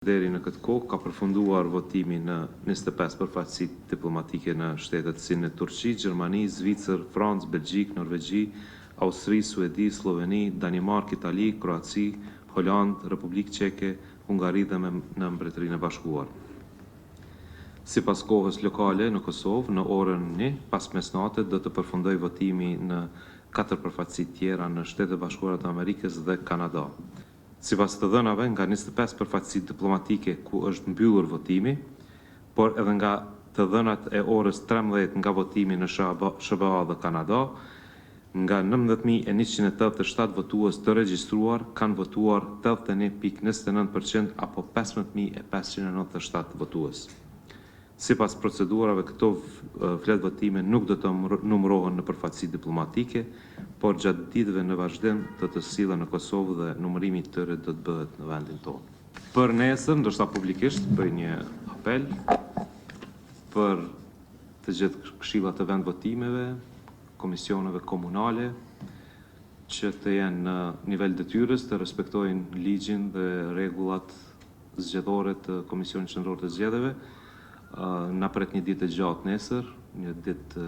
Deri në këtë kohë ka përfunduar votimi në 25 përfaqësitë diplomatike në shtetet si në Turqi, Gjermani, Zvicër, Francë, Belgjik, Norvegji, Austri, Suedi, Sloveni, Danimark, Itali, Kroaci, Holandë, Republikë Çeke, Hungari dhe në Mbretërinë e Bashkuar. Sipas kohës lokale në Kosovë, në orën 1 pas mesnatet do të përfundoj votimi në 4 përfaqësi tjera në Shtetet e Bashkuara të Amerikës dhe Kanada. Sipas të dhënave nga 25 përfaqësi diplomatike ku është mbyllur votimi, por edhe nga të dhënat e orës 13 nga votimi në SBA dhe Kanada, nga 19.187 votues të regjistruar kanë votuar 81.29% apo 15.597 votues. Sipas procedurave, këto fletë votime nuk do të numërohen në përfaqësi diplomatike, por gjatë ditëve në vazhdim do të sillen në Kosovë dhe numërimi i tyre do të bëhet në vendin tonë. Për nesër, ndoshta publikisht, bëj një apel për të gjithë këshillat e vendvotimeve, komisioneve komunale, që të jenë në nivel detyrës, të respektojnë ligjin dhe rregullat zgjedhore të Komisionit Qendror të Zgjedhjeve. Na pret një ditë e gjatë nesër, një ditë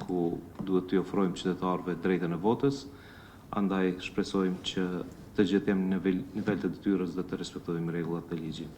ku duhet t'i ofrojmë qytetarëve drejtën e votës, andaj shpresojmë që të gjithë jemi në nivel të detyrës dhe të respektojmë rregullat e ligjit.